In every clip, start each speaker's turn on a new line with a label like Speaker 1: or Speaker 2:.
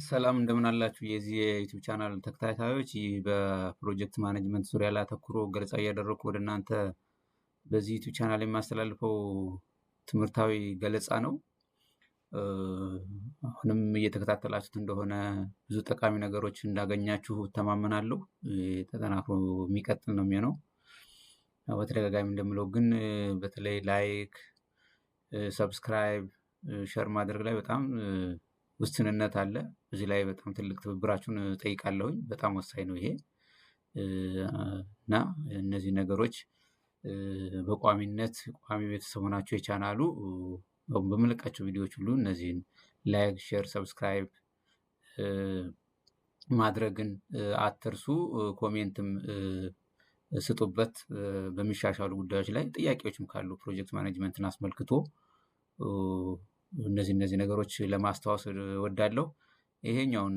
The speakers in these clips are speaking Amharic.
Speaker 1: ሰላም እንደምን አላችሁ? የዚህ የዩቲዩብ ቻናል ተከታታዮች፣ ይህ በፕሮጀክት ማኔጅመንት ዙሪያ ላይ አተኩሮ ገለጻ እያደረግኩ ወደ እናንተ በዚህ ዩቲዩብ ቻናል የማስተላልፈው ትምህርታዊ ገለጻ ነው። አሁንም እየተከታተላችሁት እንደሆነ ብዙ ጠቃሚ ነገሮች እንዳገኛችሁ እተማመናለሁ። ተጠናክሮ የሚቀጥል ነው የሚሆነው። በተደጋጋሚ እንደምለው ግን በተለይ ላይክ፣ ሰብስክራይብ፣ ሸር ማድረግ ላይ በጣም ውስንነት አለ። እዚህ ላይ በጣም ትልቅ ትብብራችሁን ጠይቃለሁኝ። በጣም ወሳኝ ነው ይሄ እና እነዚህ ነገሮች በቋሚነት ቋሚ ቤተሰብ ሆናችሁ የቻናሉ በምለቃቸው ቪዲዮዎች ሁሉ እነዚህን ላይክ፣ ሼር፣ ሰብስክራይብ ማድረግን አትርሱ። ኮሜንትም ስጡበት። በሚሻሻሉ ጉዳዮች ላይ ጥያቄዎችም ካሉ ፕሮጀክት ማኔጅመንትን አስመልክቶ እነዚህ ነገሮች ለማስታወስ እወዳለሁ። ይሄኛውን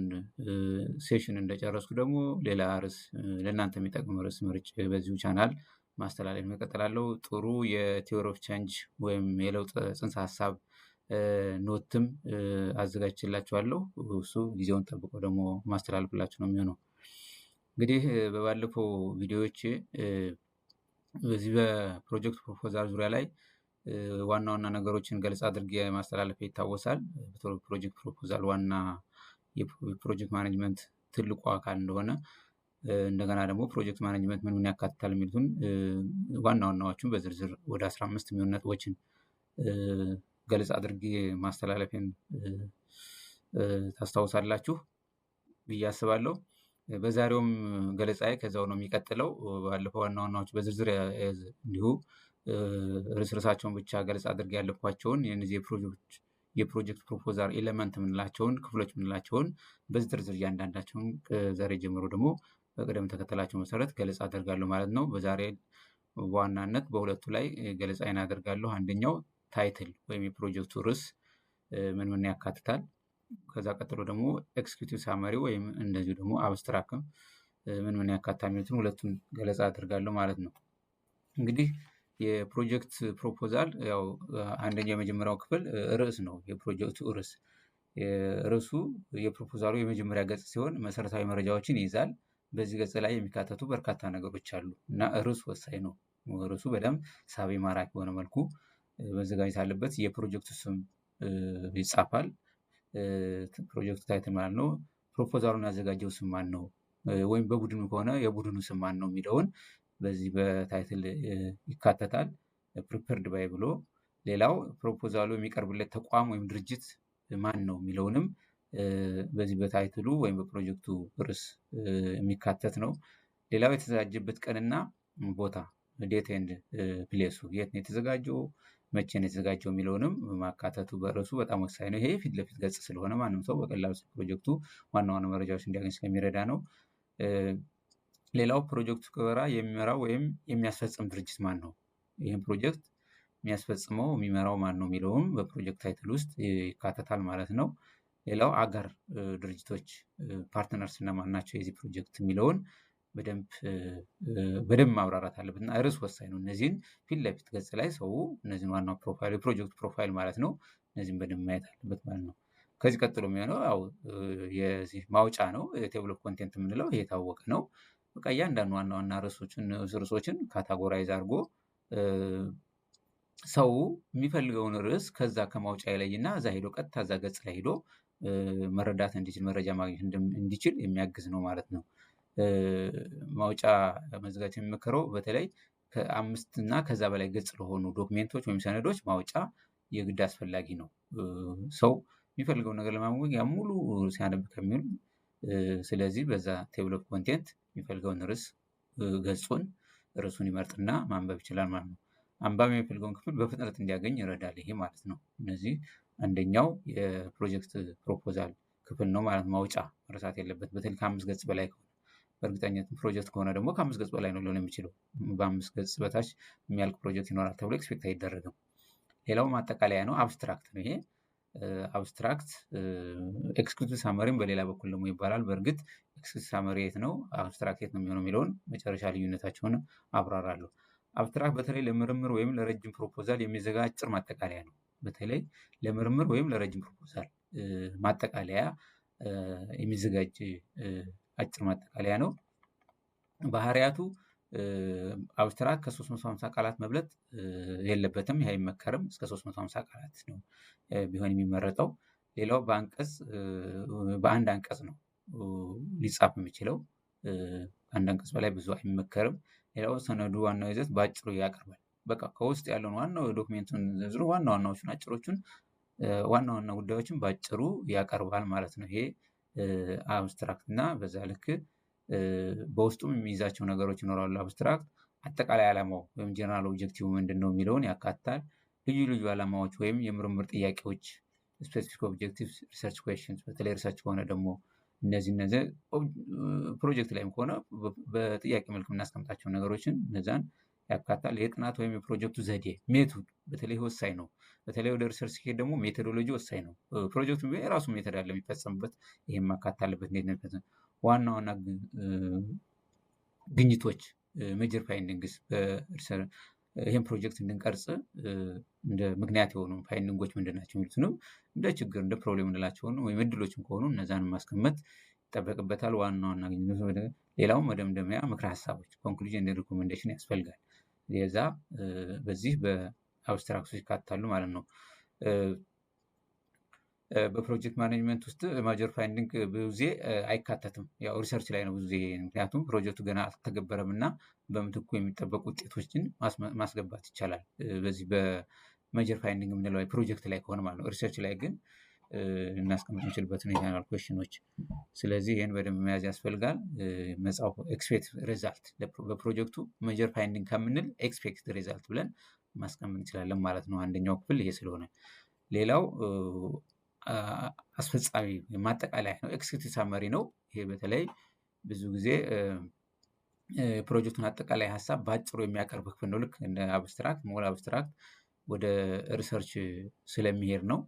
Speaker 1: ሴሽን እንደጨረስኩ ደግሞ ሌላ ርዕስ ለእናንተ የሚጠቅም ርዕስ መርጬ በዚሁ ቻናል ማስተላለፍ እቀጥላለሁ። ጥሩ የቲዎሪ ኦፍ ቼንጅ ወይም የለውጥ ጽንሰ ሀሳብ ኖትም አዘጋጅቼላችኋለሁ። እሱ ጊዜውን ጠብቆ ደግሞ ማስተላለፍላችሁ ነው የሚሆነው። እንግዲህ በባለፈው ቪዲዮዎች በዚህ በፕሮጀክት ፕሮፖዛል ዙሪያ ላይ ዋና ዋና ነገሮችን ገለጻ አድርጌ ማስተላለፍ ይታወሳል። ፕሮጀክት ፕሮፖዛል ዋና የፕሮጀክት ማኔጅመንት ትልቁ አካል እንደሆነ፣ እንደገና ደግሞ ፕሮጀክት ማኔጅመንት ምን ያካትታል የሚሉትን ዋና ዋናዎቹን በዝርዝር ወደ 15 የሚሆኑ ነጥቦችን ገለጻ አድርጌ ማስተላለፌን ታስታውሳላችሁ ብዬ አስባለሁ። በዛሬውም ገለጻዬ ከዛው ነው የሚቀጥለው። ባለፈው ዋና ዋናዎች በዝርዝር እንዲሁ ርዕሳቸውን ብቻ ገለጻ አድርጌ ያለፏቸውን የነዚህ የፕሮጀክት ፕሮፖዛል ኤሌመንት የምንላቸውን ክፍሎች የምንላቸውን በዝርዝር እያንዳንዳቸውን ዛሬ ጀምሮ ደግሞ በቅደም ተከተላቸው መሰረት ገለጻ አደርጋለሁ ማለት ነው። በዛሬ በዋናነት በሁለቱ ላይ ገለጻዬን አደርጋለሁ። አንደኛው ታይትል ወይም የፕሮጀክቱ ርዕስ ምን ያካትታል፣ ከዛ ቀጥሎ ደግሞ ኤክስኪዩቲቭ ሳመሪ ወይም እንደዚሁ ደግሞ አብስትራክትም ምን ያካትታል የሚሉትን ሁለቱን ገለጻ አደርጋለሁ ማለት ነው። እንግዲህ የፕሮጀክት ፕሮፖዛል ያው አንደኛው የመጀመሪያው ክፍል ርዕስ ነው። የፕሮጀክቱ ርዕሱ የፕሮፖዛሉ የመጀመሪያ ገጽ ሲሆን መሰረታዊ መረጃዎችን ይይዛል። በዚህ ገጽ ላይ የሚካተቱ በርካታ ነገሮች አሉ እና ርዕሱ ወሳኝ ነው። ርዕሱ በደንብ ሳቢ ማራኪ በሆነ መልኩ መዘጋጀት አለበት። የፕሮጀክቱ ስም ይጻፋል። ፕሮጀክቱ ታይትል ማለት ነው። ፕሮፖዛሉን ያዘጋጀው ስም ማን ነው፣ ወይም በቡድኑ ከሆነ የቡድኑ ስም ማን ነው የሚለውን በዚህ በታይትል ይካተታል። ፕሪፐርድ ባይ ብሎ ሌላው ፕሮፖዛሉ የሚቀርብለት ተቋም ወይም ድርጅት ማን ነው የሚለውንም በዚህ በታይትሉ ወይም በፕሮጀክቱ ርዕስ የሚካተት ነው። ሌላው የተዘጋጀበት ቀንና ቦታ ዴት ኤንድ ፕሌሱ፣ የት ነው የተዘጋጀው፣ መቼ ነው የተዘጋጀው የሚለውንም ማካተቱ በርዕሱ በጣም ወሳኝ ነው። ይሄ ፊት ለፊት ገጽ ስለሆነ ማንም ሰው በቀላሉ ፕሮጀክቱ ዋና ዋና መረጃዎች እንዲያገኝ ስለሚረዳ ነው። ሌላው ፕሮጀክቱ ክበራ የሚመራው ወይም የሚያስፈጽም ድርጅት ማን ነው፣ ይህም ፕሮጀክት የሚያስፈጽመው የሚመራው ማን ነው የሚለውም በፕሮጀክት ታይትል ውስጥ ይካተታል ማለት ነው። ሌላው አጋር ድርጅቶች ፓርትነርስ እነማን ናቸው የዚህ ፕሮጀክት የሚለውን በደንብ ማብራራት አለበት እና ርዕስ ወሳኝ ነው። እነዚህን ፊት ለፊት ገጽ ላይ ሰው እነዚህን ዋናው ፕሮፋይል የፕሮጀክት ፕሮፋይል ማለት ነው፣ እነዚህን በደንብ ማየት አለበት ማለት ነው። ከዚህ ቀጥሎ የሚሆነው ያው የዚህ ማውጫ ነው። ቴብል ኦፍ ኮንቴንት የምንለው ይሄ የታወቀ ነው። በቃ እያንዳንዱ ዋና ዋና ርዕሶችን ካታጎራይዝ አድርጎ ሰው የሚፈልገውን ርዕስ ከዛ ከማውጫ ይለይና እዛ ሄዶ ቀጥታ እዛ ገጽ ላይ ሄዶ መረዳት እንዲችል መረጃ ማግኘት እንዲችል የሚያግዝ ነው ማለት ነው። ማውጫ መዘጋጀት የሚመከረው በተለይ ከ5 እና ከዛ በላይ ገጽ ለሆኑ ዶክሜንቶች ወይም ሰነዶች ማውጫ የግድ አስፈላጊ ነው። ሰው የሚፈልገውን ነገር ለማግኘት ያ ሙሉ ሲያነብ ከሚውል፣ ስለዚህ በዛ ቴብል ኦፍ ኮንቴንት የሚፈልገውን ርዕስ ገጹን ርዕሱን ይመርጥና ማንበብ ይችላል ማለት ነው። አንባቢ የሚፈልገውን ክፍል በፍጥነት እንዲያገኝ ይረዳል ይሄ ማለት ነው። እነዚህ አንደኛው የፕሮጀክት ፕሮፖዛል ክፍል ነው ማለት ማውጫ መረሳት የለበት። በተለይ ከ5 ገጽ በላይ ከሆነ፣ በእርግጠኝነት ፕሮጀክት ከሆነ ደግሞ ከ5 ገጽ በላይ ነው ሊሆን የሚችለው። በ5 ገጽ በታች የሚያልቅ ፕሮጀክት ይኖራል ተብሎ ኤክስፔክት አይደረግም። ሌላው ማጠቃለያ ነው፣ አብስትራክት ነው። ይሄ አብስትራክት ኤክስኪዩቲቭ ሳመሪም በሌላ በኩል ደግሞ ይባላል። በእርግጥ ኤክስኪዩቲቭ ሳመሪ የት ነው፣ አብስትራክት የት ነው የሚሆነው የሚለውን መጨረሻ ልዩነታቸውን አብራራለሁ። አብስትራክት በተለይ ለምርምር ወይም ለረጅም ፕሮፖዛል የሚዘጋጅ አጭር ማጠቃለያ ነው። በተለይ ለምርምር ወይም ለረጅም ፕሮፖዛል ማጠቃለያ የሚዘጋጅ አጭር ማጠቃለያ ነው። ባህሪያቱ አብስትራክት ከ350 ቃላት መብለጥ የለበትም። ይህ አይመከርም። እስከ 350 ቃላት ነው ቢሆን የሚመረጠው። ሌላው በአንድ አንቀጽ ነው ሊጻፍ የሚችለው። አንድ አንቀጽ በላይ ብዙ አይመከርም። ሌላው ሰነዱ ዋናው ይዘት በአጭሩ ያቀርባል። በቃ ከውስጥ ያለውን ዋናው ዶክሜንቱን ዝርዝሩ ዋና ዋናዎቹን አጭሮቹን ዋና ዋና ጉዳዮችን በአጭሩ ያቀርባል ማለት ነው። ይሄ አብስትራክት እና በዛ ልክ በውስጡም የሚይዛቸው ነገሮች ይኖራሉ። አብስትራክት አጠቃላይ ዓላማው ወይም ጀነራል ኦብጀክቲቭ ምንድን ነው የሚለውን ያካትታል። ልዩ ልዩ ዓላማዎች ወይም የምርምር ጥያቄዎች ስፔሲፊክ ኦብጀክቲቭ ሪሰርች ኩዌስችንስ፣ በተለይ ሪሰርች ከሆነ ደግሞ እነዚህ ፕሮጀክት ላይም ከሆነ በጥያቄ መልክ የምናስቀምጣቸው ነገሮችን እነዛን ያካትታል። የጥናት ወይም የፕሮጀክቱ ዘዴ ሜቶድ በተለይ ወሳኝ ነው። በተለይ ወደ ሪሰርች ሲሄድ ደግሞ ሜቶዶሎጂ ወሳኝ ነው። ፕሮጀክቱ የራሱ ሜቶድ አለ የሚፈጸምበት፣ ይህም ማካተት አለበት። እንዴት ነው ዋና ዋና ግኝቶች ሜጀር ፋይንዲንግስ ይህን ፕሮጀክት እንድንቀርጽ እንደ ምክንያት የሆኑ ፋይንዲንጎች ምንድን ናቸው የሚሉትንም እንደ ችግር እንደ ፕሮብሌም እንላቸውን ወይም እድሎችም ከሆኑ እነዛን ማስቀመጥ ይጠበቅበታል። ዋና ዋና ግኝቶች፣ ሌላውም መደምደሚያ ምክረ ሀሳቦች ኮንክሉዥን ሪኮሜንዴሽን ያስፈልጋል። የዛ በዚህ በአብስትራክቶች ይካተታሉ ማለት ነው። በፕሮጀክት ማኔጅመንት ውስጥ ማጆር ፋይንዲንግ ብዙ ጊዜ አይካተትም። ያው ሪሰርች ላይ ነው ብዙ ጊዜ፣ ምክንያቱም ፕሮጀክቱ ገና አልተገበረም እና በምትኩ የሚጠበቁ ውጤቶችን ማስገባት ይቻላል። በዚህ በሜጀር ፋይንዲንግ የምንለው ፕሮጀክት ላይ ከሆነ ማለት ነው። ሪሰርች ላይ ግን እናስቀምጥ የምንችልበት ሁኔታ ይኖራል ኩዌሽኖች። ስለዚህ ይህን በደንብ መያዝ ያስፈልጋል። መጽሐፉ ኤክስፔክት ሪዛልት በፕሮጀክቱ ሜጀር ፋይንዲንግ ከምንል ኤክስፔክት ሪዛልት ብለን ማስቀመጥ እንችላለን ማለት ነው። አንደኛው ክፍል ይሄ ስለሆነ፣ ሌላው አስፈጻሚ ማጠቃለያ ነው። ኤክስኪዩቲቭ ሳመሪ ነው። ይሄ በተለይ ብዙ ጊዜ ፕሮጀክቱን አጠቃላይ ሀሳብ በአጭሩ የሚያቀርብ ክፍል ነው። ልክ እንደ አብስትራክት ሞር አብስትራክት ወደ ሪሰርች ስለሚሄድ ነው።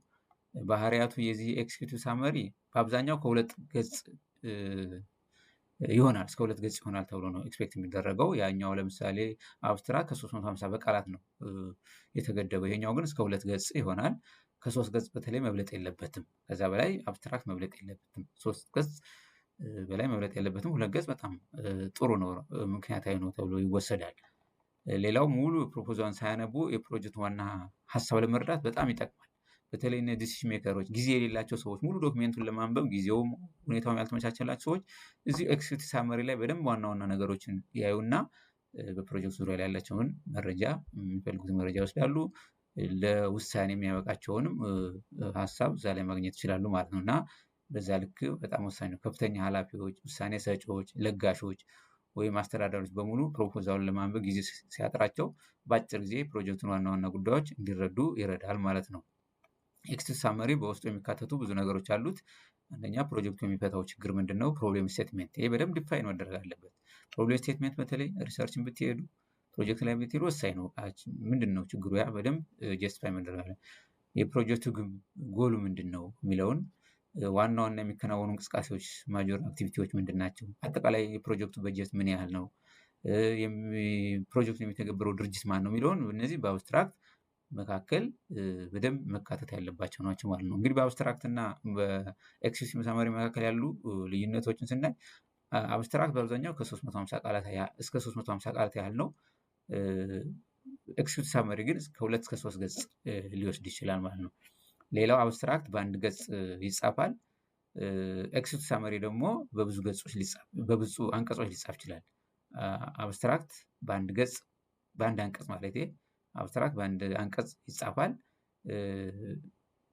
Speaker 1: ባህሪያቱ የዚህ ኤክስኪዩቲቭ ሳመሪ በአብዛኛው ከ2 ገጽ ይሆናል፣ እስከ 2 ገጽ ይሆናል ተብሎ ነው ኤክስፔክት የሚደረገው። ያኛው ለምሳሌ አብስትራክት ከ350 በቃላት ነው የተገደበው። ይሄኛው ግን እስከ 2 ገጽ ይሆናል። ከ3 ገጽ በተለይ መብለጥ የለበትም። ከዛ በላይ አብስትራክት መብለጥ የለበትም። 3 ገጽ በላይ መብለጥ የለበትም። 2 ገጽ በጣም ጥሩ ነው፣ ምክንያታዊ ነው ተብሎ ይወሰዳል። ሌላው ሙሉ ፕሮፖዛሉን ሳያነቡ የፕሮጀክት ዋና ሀሳብ ለመረዳት በጣም ይጠቅማል። በተለይ ዲሲሽን ሜከሮች፣ ጊዜ የሌላቸው ሰዎች፣ ሙሉ ዶክሜንቱን ለማንበብ ጊዜውም ሁኔታውም ያልተመቻቸላቸው ሰዎች እዚህ ኤክስኪዩቲቭ ሳመሪ ላይ በደንብ ዋና ዋና ነገሮችን ያዩና በፕሮጀክት ዙሪያ ላይ ያላቸውን መረጃ የሚፈልጉትን መረጃ ይወስዳሉ። ለውሳኔ የሚያበቃቸውንም ሀሳብ እዛ ላይ ማግኘት ይችላሉ ማለት ነው። እና በዛ ልክ በጣም ወሳኝ ነው። ከፍተኛ ኃላፊዎች፣ ውሳኔ ሰጪዎች፣ ለጋሾች ወይም አስተዳዳሪዎች በሙሉ ፕሮፖዛሉን ለማንበብ ጊዜ ሲያጥራቸው በአጭር ጊዜ ፕሮጀክቱን ዋና ዋና ጉዳዮች እንዲረዱ ይረዳል ማለት ነው። ኤክስኪዩቲቭ ሳመሪ በውስጡ የሚካተቱ ብዙ ነገሮች አሉት። አንደኛ ፕሮጀክቱ የሚፈታው ችግር ምንድን ነው? ፕሮብሌም ስቴትሜንት። ይሄ በደንብ ዲፋይን መደረግ አለበት። ፕሮብሌም ስቴትሜንት በተለይ ሪሰርችን ብትሄዱ ፕሮጀክት ላይ ብትሄዱ ወሳኝ ነው። ምንድን ነው ችግሩ? ያ በደንብ ጀስቲፋይ መደረግ አለ። የፕሮጀክቱ ጎሉ ምንድን ነው የሚለውን ዋና ዋና የሚከናወኑ እንቅስቃሴዎች ማጆር አክቲቪቲዎች ምንድን ናቸው? አጠቃላይ የፕሮጀክቱ በጀት ምን ያህል ነው? ፕሮጀክቱ የሚተገበረው ድርጅት ማን ነው የሚለውን እነዚህ በአብስትራክት መካከል በደንብ መካተት ያለባቸው ናቸው ማለት ነው። እንግዲህ በአብስትራክት እና በኤክስኪዩቲቭ ሳመሪ መካከል ያሉ ልዩነቶችን ስናይ አብስትራክት በአብዛኛው ከ350 ቃላት እስከ 350 ቃላት ያህል ነው። ኤክስኪዩቲቭ ሳመሪ ግን ከ2 እስከ 3 ገጽ ሊወስድ ይችላል ማለት ነው። ሌላው አብስትራክት በአንድ ገጽ ይጻፋል። ኤክስኪዩቲቭ ሳመሪ ደግሞ በብዙ አንቀጾች ሊጻፍ ይችላል። አብስትራክት በአንድ አንቀጽ ማለት አብስትራክት በአንድ አንቀጽ ይጻፋል።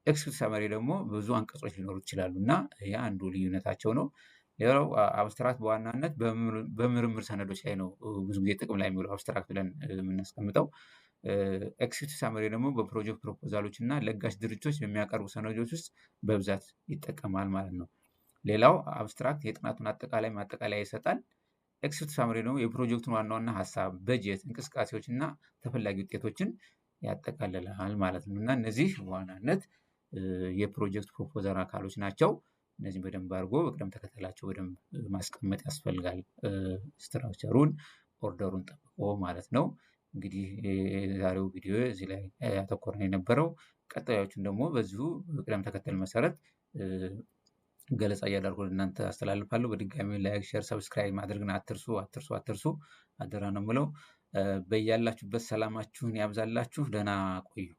Speaker 1: ኤክስኪዩቲቭ ሳመሪ ደግሞ ብዙ አንቀጾች ሊኖሩ ይችላሉ እና ያ አንዱ ልዩነታቸው ነው። ሌላው አብስትራክት በዋናነት በምርምር ሰነዶች ላይ ነው ብዙ ጊዜ ጥቅም ላይ የሚውለው አብስትራክት ብለን የምናስቀምጠው። ኤክስኪዩቲቭ ሳመሪ ደግሞ በፕሮጀክት ፕሮፖዛሎች እና ለጋሽ ድርጅቶች በሚያቀርቡ ሰነዶች ውስጥ በብዛት ይጠቀማል ማለት ነው። ሌላው አብስትራክት የጥናቱን አጠቃላይ ማጠቃለያ ይሰጣል። ኤክስኪዩቲቭ ሳመሪ ደግሞ የፕሮጀክቱን ዋና ዋና ሀሳብ፣ በጀት፣ እንቅስቃሴዎች እና ተፈላጊ ውጤቶችን ያጠቃልላል ማለት ነው። እና እነዚህ በዋናነት የፕሮጀክት ፕሮፖዛል አካሎች ናቸው። እነዚህ በደንብ አድርጎ በቅደም ተከተላቸው በደንብ ማስቀመጥ ያስፈልጋል። ስትራክቸሩን ኦርደሩን ጠብቆ ማለት ነው። እንግዲህ የዛሬው ቪዲዮ እዚህ ላይ ያተኮረ የነበረው፣ ቀጣዮቹን ደግሞ በዚሁ ቅደም ተከተል መሰረት ገለጻ እያደረኩ ለእናንተ አስተላልፋለሁ። በድጋሚ ላይክ፣ ሼር፣ ሰብስክራይብ ማድረግን አትርሱ አትርሱ አትርሱ። አደራ ነው የምለው። በያላችሁበት ሰላማችሁን ያብዛላችሁ። ደህና ቆዩ።